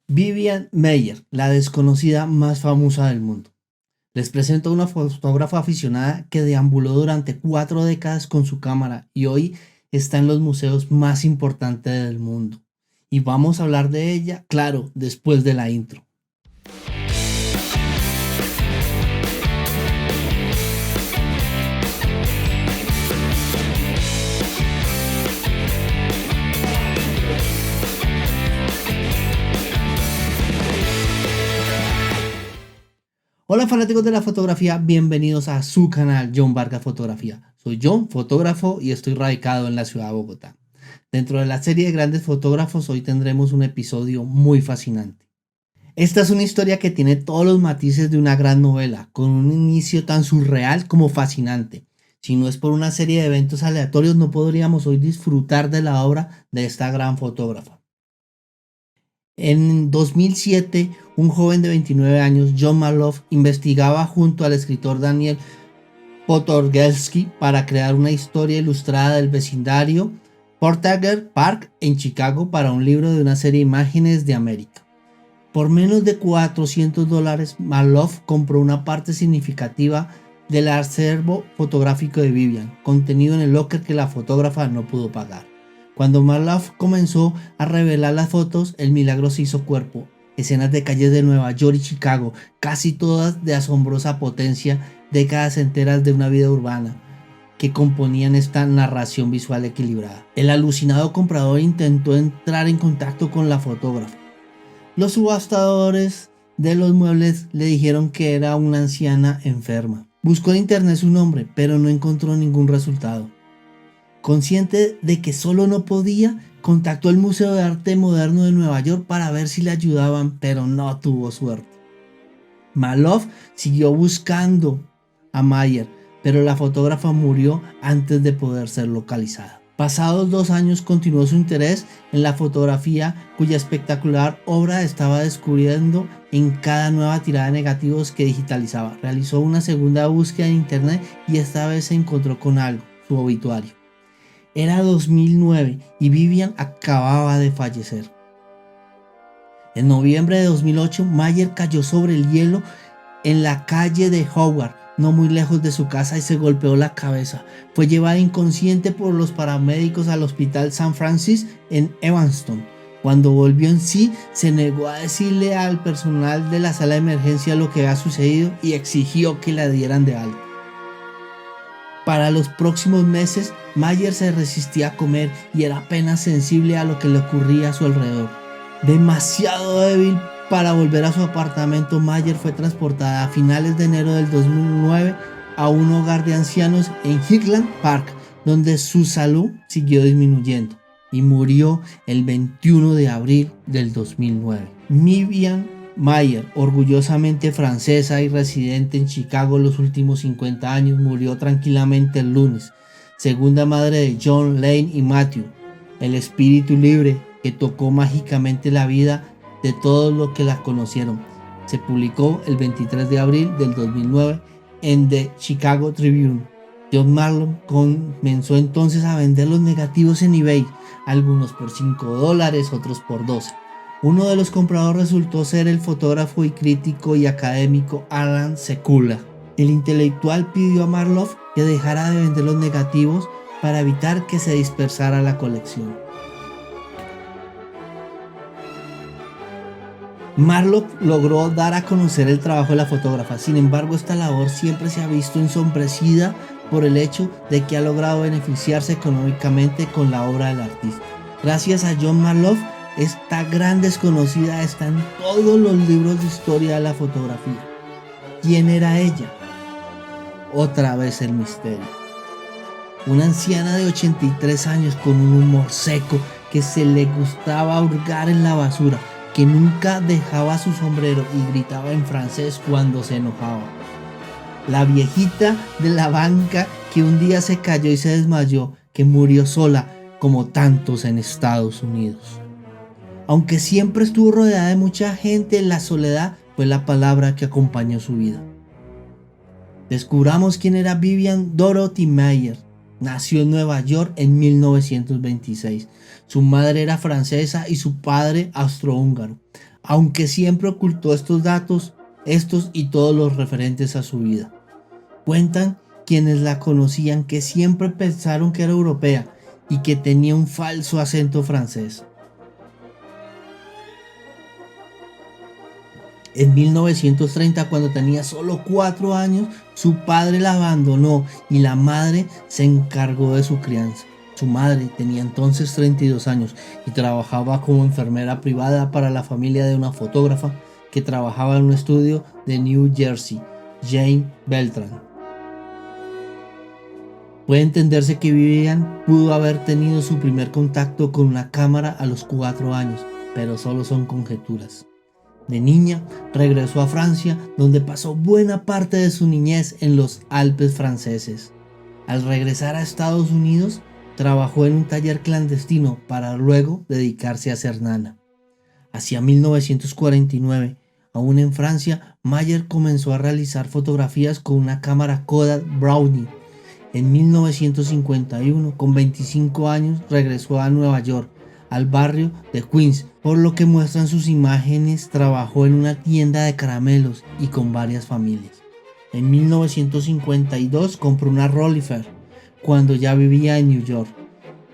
Vivian Maier, la desconocida más famosa del mundo. Les presento a una fotógrafa aficionada que deambuló durante 4 décadas con su cámara y hoy está en los museos más importantes del mundo. Y vamos a hablar de ella, claro, después de la intro. Hola fanáticos de la fotografía, bienvenidos a su canal John Vargas Fotografía. Soy John, fotógrafo y estoy radicado en la ciudad de Bogotá. Dentro de la serie de grandes fotógrafos hoy tendremos un episodio muy fascinante. Esta es una historia que tiene todos los matices de una gran novela, con un inicio tan surreal como fascinante. Si no es por una serie de eventos aleatorios no podríamos hoy disfrutar de la obra de esta gran fotógrafa. En 2007, un joven de 29 años, Jon Malov, investigaba junto al escritor Daniel Podorgelski para crear una historia ilustrada del vecindario Portage Park en Chicago para un libro de una serie de imágenes de América. Por menos de $400, Malov compró una parte significativa del acervo fotográfico de Vivian, contenido en el locker que la fotógrafa no pudo pagar. Cuando Malov comenzó a revelar las fotos, el milagro se hizo cuerpo. Escenas de calles de Nueva York y Chicago, casi todas de asombrosa potencia, décadas enteras de una vida urbana, que componían esta narración visual equilibrada. El alucinado comprador intentó entrar en contacto con la fotógrafa. Los subastadores de los muebles le dijeron que era una anciana enferma. Buscó en internet su nombre, pero no encontró ningún resultado. Consciente de que solo no podía, contactó al Museo de Arte Moderno de Nueva York para ver si le ayudaban, pero no tuvo suerte. Malov siguió buscando a Maier, pero la fotógrafa murió antes de poder ser localizada. Pasados 2 años continuó su interés en la fotografía, cuya espectacular obra estaba descubriendo en cada nueva tirada de negativos que digitalizaba. Realizó una segunda búsqueda en internet y esta vez se encontró con algo, su obituario. Era 2009 y Vivian acababa de fallecer. En noviembre de 2008, Maier cayó sobre el hielo en la calle de Howard, no muy lejos de su casa, y se golpeó la cabeza. Fue llevada inconsciente por los paramédicos al Hospital San Francis en Evanston. Cuando volvió en sí, se negó a decirle al personal de la sala de emergencia lo que había sucedido y exigió que la dieran de alta. Para los próximos meses, Maier se resistía a comer y era apenas sensible a lo que le ocurría a su alrededor. Demasiado débil para volver a su apartamento, Maier fue transportada a finales de enero del 2009 a un hogar de ancianos en Highland Park, donde su salud siguió disminuyendo y murió el 21 de abril del 2009. Vivian Maier, orgullosamente francesa y residente en Chicago los últimos 50 años, murió tranquilamente el lunes, segunda madre de John, Lane y Matthew, el espíritu libre que tocó mágicamente la vida de todos los que la conocieron. Se publicó el 23 de abril del 2009 en The Chicago Tribune. Jon Malov comenzó entonces a vender los negativos en eBay, algunos por $5, otros por 12. Uno de los compradores resultó ser el fotógrafo y crítico y académico Alan Sekula. El intelectual pidió a Malov que dejara de vender los negativos para evitar que se dispersara la colección. Malov logró dar a conocer el trabajo de la fotógrafa, sin embargo esta labor siempre se ha visto ensombrecida por el hecho de que ha logrado beneficiarse económicamente con la obra del artista. Gracias a Jon Malov, esta gran desconocida está en todos los libros de historia de la fotografía. ¿Quién era ella? Otra vez el misterio. Una anciana de 83 años con un humor seco que se le gustaba hurgar en la basura, que nunca dejaba su sombrero y gritaba en francés cuando se enojaba. La viejita de la banca que un día se cayó y se desmayó, que murió sola como tantos en Estados Unidos. Aunque siempre estuvo rodeada de mucha gente, la soledad fue la palabra que acompañó su vida. Descubramos quién era Vivian Dorothy Maier. Nació en Nueva York en 1926. Su madre era francesa y su padre austrohúngaro. aunque siempre ocultó estos y todos los referentes a su vida. Cuentan quienes la conocían que siempre pensaron que era europea y que tenía un falso acento francés. En 1930, cuando tenía solo 4 años, su padre la abandonó y la madre se encargó de su crianza. Su madre tenía entonces 32 años y trabajaba como enfermera privada para la familia de una fotógrafa que trabajaba en un estudio de New Jersey, Jane Beltran. Puede entenderse que Vivian pudo haber tenido su primer contacto con una cámara a los 4 años, pero solo son conjeturas. De niña, regresó a Francia, donde pasó buena parte de su niñez en los Alpes franceses. Al regresar a Estados Unidos, trabajó en un taller clandestino para luego dedicarse a ser nana. Hacia 1949, aún en Francia, Mayer comenzó a realizar fotografías con una cámara Kodak Brownie. En 1951, con 25 años, regresó a Nueva York, al barrio de Queens. Por lo que muestran sus imágenes, trabajó en una tienda de caramelos y con varias familias. En 1952 compró una Rolleifer cuando ya vivía en New York.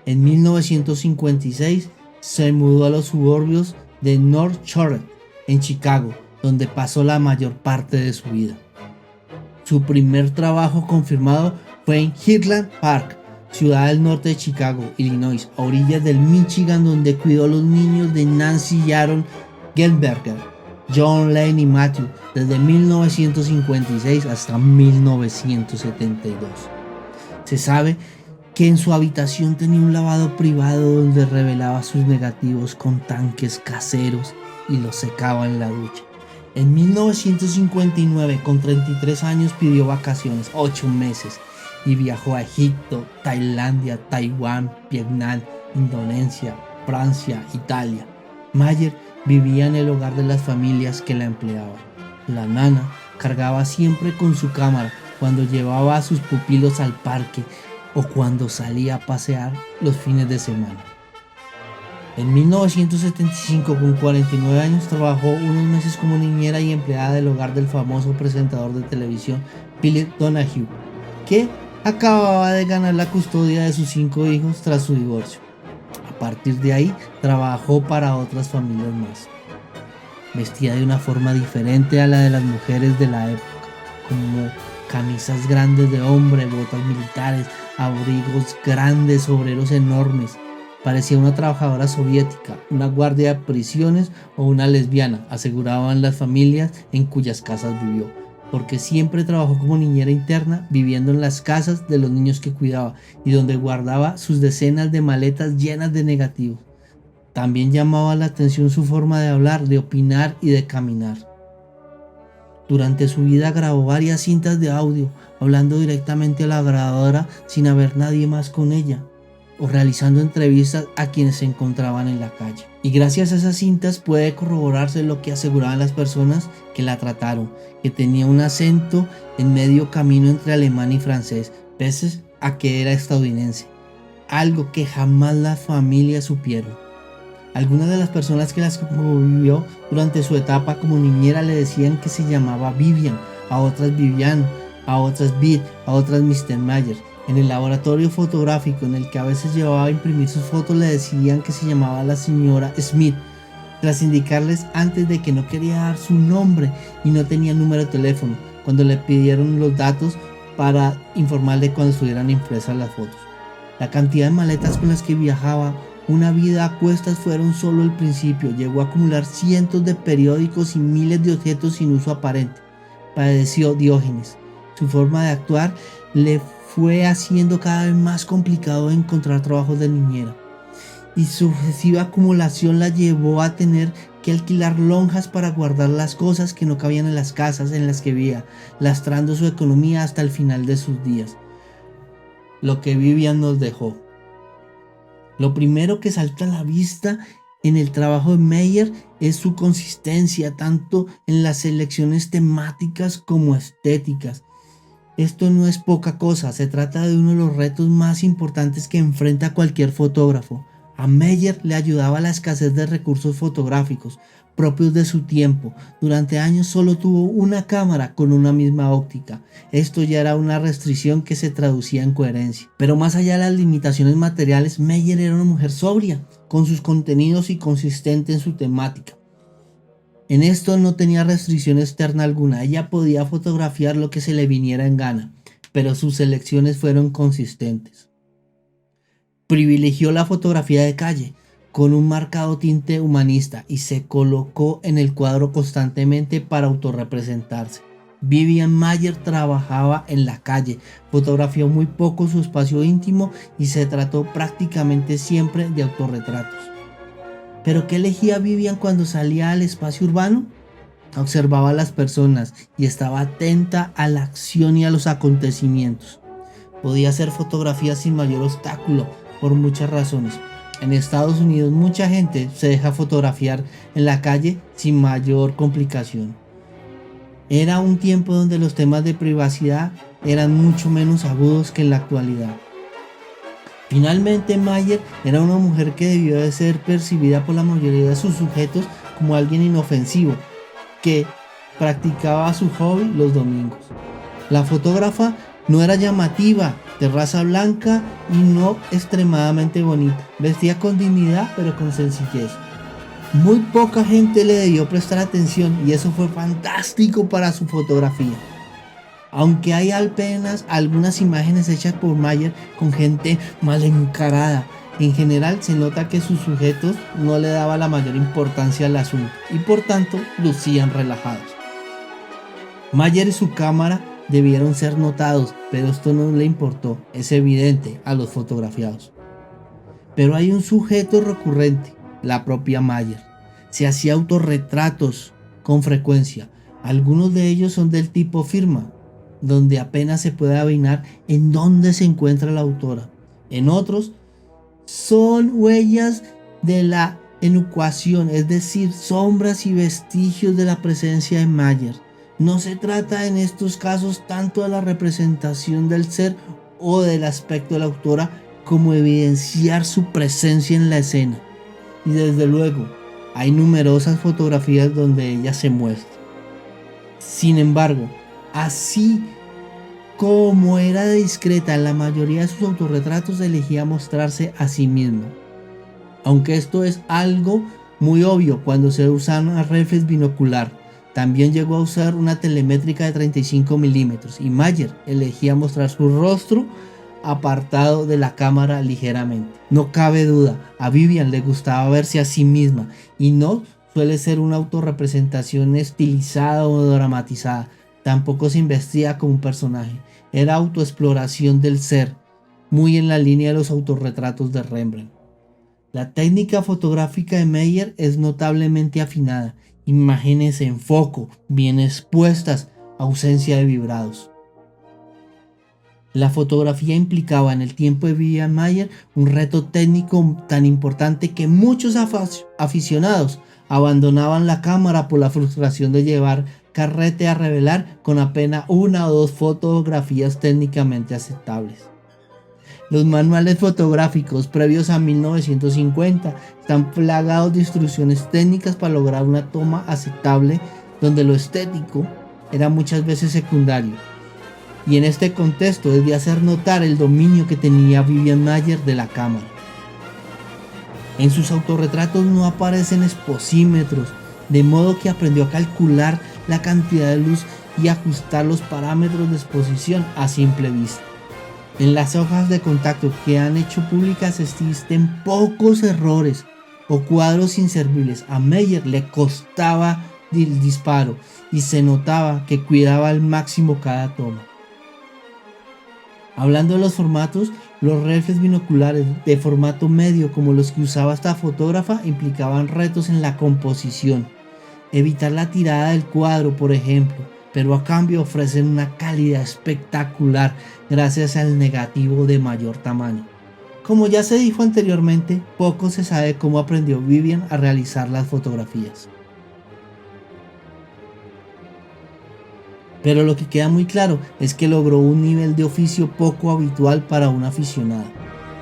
En 1956 se mudó a los suburbios de North Shore, en Chicago, donde pasó la mayor parte de su vida. Su primer trabajo confirmado fue en Highland Park, ciudad del norte de Chicago, Illinois, a orillas del Michigan, donde cuidó a los niños de Nancy y Aaron Gelberger, John Lane y Matthew, desde 1956 hasta 1972. Se sabe que en su habitación tenía un lavado privado donde revelaba sus negativos con tanques caseros y los secaba en la ducha. En 1959, con 33 años, pidió vacaciones, 8 meses, y viajó a Egipto, Tailandia, Taiwán, Vietnam, Indonesia, Francia, Italia. Mayer vivía en el hogar de las familias que la empleaban. La nana cargaba siempre con su cámara cuando llevaba a sus pupilos al parque o cuando salía a pasear los fines de semana. En 1975, con 49 años, trabajó unos meses como niñera y empleada del hogar del famoso presentador de televisión Philip Donahue, que acababa de ganar la custodia de sus 5 hijos tras su divorcio. A partir de ahí, trabajó para otras familias más. Vestía de una forma diferente a la de las mujeres de la época, como camisas grandes de hombre, botas militares, abrigos grandes, sombreros enormes. Parecía una trabajadora soviética, una guardia de prisiones o una lesbiana, aseguraban las familias en cuyas casas vivió, porque siempre trabajó como niñera interna, viviendo en las casas de los niños que cuidaba y donde guardaba sus decenas de maletas llenas de negativos. También llamaba la atención su forma de hablar, de opinar y de caminar. Durante su vida grabó varias cintas de audio, hablando directamente a la grabadora sin haber nadie más con ella, o realizando entrevistas a quienes se encontraban en la calle. Y gracias a esas cintas puede corroborarse lo que aseguraban las personas que la trataron, que tenía un acento en medio camino entre alemán y francés, pese a que era estadounidense, algo que jamás las familias supieron. Algunas de las personas que las convivió durante su etapa como niñera le decían que se llamaba Vivian, a otras Vivian, a otras Bid, a otras Mr. Mayer. En el laboratorio fotográfico en el que a veces llevaba a imprimir sus fotos le decían que se llamaba la señora Smith, tras indicarles antes de que no quería dar su nombre y no tenía número de teléfono, cuando le pidieron los datos para informarle cuando estuvieran impresas las fotos. La cantidad de maletas con las que viajaba, una vida a cuestas, fueron solo el principio. Llegó a acumular cientos de periódicos y miles de objetos sin uso aparente, padeció Diógenes. Su forma de actuar le fue haciendo cada vez más complicado encontrar trabajos de niñera, y su excesiva acumulación la llevó a tener que alquilar lonjas para guardar las cosas que no cabían en las casas en las que vivía, lastrando su economía hasta el final de sus días. Lo que Vivian nos dejó. Lo primero que salta a la vista en el trabajo de Mayer es su consistencia, tanto en las selecciones temáticas como estéticas. Esto no es poca cosa, se trata de uno de los retos más importantes que enfrenta cualquier fotógrafo. A Mayer le ayudaba la escasez de recursos fotográficos, propios de su tiempo. Durante años solo tuvo una cámara con una misma óptica. Esto ya era una restricción que se traducía en coherencia. Pero más allá de las limitaciones materiales, Meyer era una mujer sobria, con sus contenidos y consistente en su temática. En esto no tenía restricción externa alguna, ella podía fotografiar lo que se le viniera en gana, pero sus elecciones fueron consistentes. Privilegió la fotografía de calle, con un marcado tinte humanista, y se colocó en el cuadro constantemente para autorrepresentarse. Vivian Maier trabajaba en la calle, fotografió muy poco su espacio íntimo y se trató prácticamente siempre de autorretratos. ¿Pero qué elegía Vivian cuando salía al espacio urbano? Observaba a las personas y estaba atenta a la acción y a los acontecimientos. Podía hacer fotografías sin mayor obstáculo por muchas razones. En Estados Unidos mucha gente se deja fotografiar en la calle sin mayor complicación. Era un tiempo donde los temas de privacidad eran mucho menos agudos que en la actualidad. Finalmente, Maier era una mujer que debió de ser percibida por la mayoría de sus sujetos como alguien inofensivo, que practicaba su hobby los domingos. La fotógrafa no era llamativa, de raza blanca y no extremadamente bonita. Vestía con dignidad pero con sencillez. Muy poca gente le debió prestar atención y eso fue fantástico para su fotografía. Aunque hay apenas algunas imágenes hechas por Maier con gente mal encarada, en general se nota que sus sujetos no le daban la mayor importancia al asunto y por tanto lucían relajados. Maier y su cámara debieron ser notados, pero esto no le importó, es evidente a los fotografiados. Pero hay un sujeto recurrente, la propia Maier. Se hacía autorretratos con frecuencia, algunos de ellos son del tipo firma, donde apenas se puede adivinar en dónde se encuentra la autora. En otros son huellas de la enucuación, es decir, sombras y vestigios de la presencia de Maier. No se trata en estos casos tanto de la representación del ser o del aspecto de la autora como evidenciar su presencia en la escena. Y desde luego, hay numerosas fotografías donde ella se muestra. Sin embargo, así como era discreta, la mayoría de sus autorretratos elegía mostrarse a sí misma. Aunque esto es algo muy obvio cuando se usa una reflex binocular, también llegó a usar una telemétrica de 35 milímetros y Maier elegía mostrar su rostro apartado de la cámara ligeramente. No cabe duda, a Vivian le gustaba verse a sí misma y no suele ser una autorrepresentación estilizada o dramatizada. Tampoco se investiga como un personaje. Era autoexploración del ser, muy en la línea de los autorretratos de Rembrandt. La técnica fotográfica de Maier es notablemente afinada. Imágenes en foco, bien expuestas, ausencia de vibrados. La fotografía implicaba en el tiempo de Vivian Maier un reto técnico tan importante que muchos aficionados abandonaban la cámara por la frustración de llevar carrete a revelar con apenas una o dos fotografías técnicamente aceptables. Los manuales fotográficos previos a 1950 están plagados de instrucciones técnicas para lograr una toma aceptable donde lo estético era muchas veces secundario. Y en este contexto es de hacer notar el dominio que tenía Vivian Maier de la cámara. En sus autorretratos no aparecen exposímetros, de modo que aprendió a calcular la cantidad de luz y ajustar los parámetros de exposición a simple vista. En las hojas de contacto que han hecho públicas existen pocos errores o cuadros inservibles. A Maier le costaba el disparo y se notaba que cuidaba al máximo cada toma. Hablando de los formatos, los reflex binoculares de formato medio como los que usaba esta fotógrafa implicaban retos en la composición. Evitar la tirada del cuadro, por ejemplo, pero a cambio ofrecen una calidad espectacular gracias al negativo de mayor tamaño. Como ya se dijo anteriormente, poco se sabe cómo aprendió Vivian a realizar las fotografías. Pero lo que queda muy claro es que logró un nivel de oficio poco habitual para un aficionado.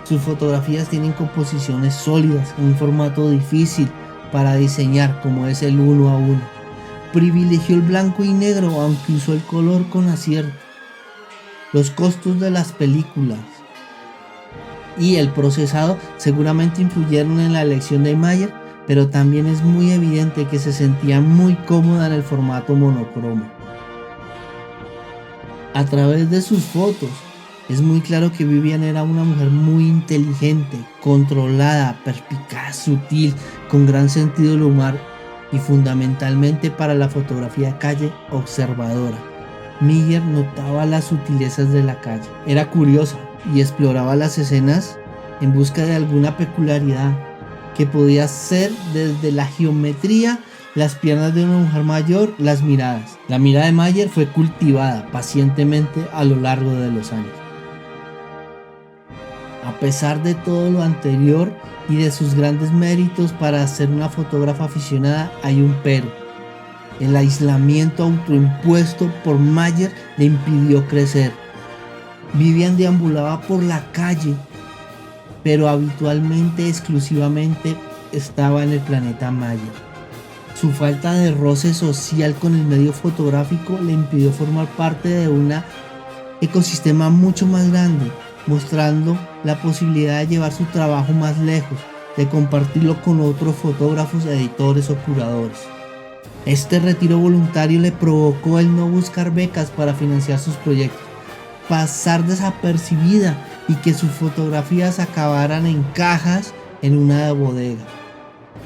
Sus fotografías tienen composiciones sólidas en un formato difícil, para diseñar como es el 1:1. Privilegió el blanco y negro aunque usó el color con acierto. Los costos de las películas y el procesado seguramente influyeron en la elección de Mayer, pero también es muy evidente que se sentía muy cómoda en el formato monocromo. A través de sus fotos, es muy claro que Vivian era una mujer muy inteligente, controlada, perspicaz, sutil, con gran sentido del humor y fundamentalmente para la fotografía de calle, observadora. Mayer notaba las sutilezas de la calle, era curiosa y exploraba las escenas en busca de alguna peculiaridad que podía ser desde la geometría, las piernas de una mujer mayor, las miradas. La mirada de Mayer fue cultivada pacientemente a lo largo de los años. A pesar de todo lo anterior y de sus grandes méritos para ser una fotógrafa aficionada, hay un pero. El aislamiento autoimpuesto por Mayer le impidió crecer. Vivian deambulaba por la calle, pero habitualmente, exclusivamente, estaba en el planeta Mayer. Su falta de roce social con el medio fotográfico le impidió formar parte de un ecosistema mucho más grande, mostrando la posibilidad de llevar su trabajo más lejos, de compartirlo con otros fotógrafos, editores o curadores. Este retiro voluntario le provocó el no buscar becas para financiar sus proyectos, pasar desapercibida y que sus fotografías acabaran en cajas en una bodega.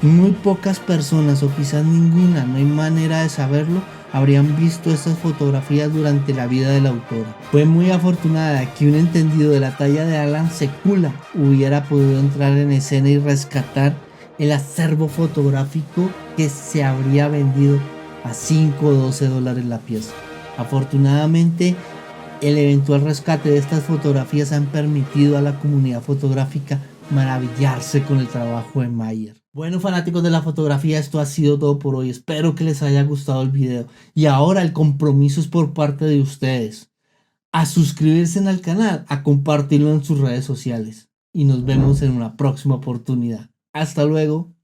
Muy pocas personas, o quizás ninguna, no hay manera de saberlo, habrían visto estas fotografías durante la vida de la autora. Fue muy afortunada que un entendido de la talla de Alan Sekula hubiera podido entrar en escena y rescatar el acervo fotográfico que se habría vendido a $5 o $12 la pieza. Afortunadamente, el eventual rescate de estas fotografías han permitido a la comunidad fotográfica maravillarse con el trabajo de Mayer. Bueno, fanáticos de la fotografía, esto ha sido todo por hoy. Espero que les haya gustado el video. Y ahora el compromiso es por parte de ustedes. A suscribirse al canal, a compartirlo en sus redes sociales. Y nos vemos en una próxima oportunidad. Hasta luego.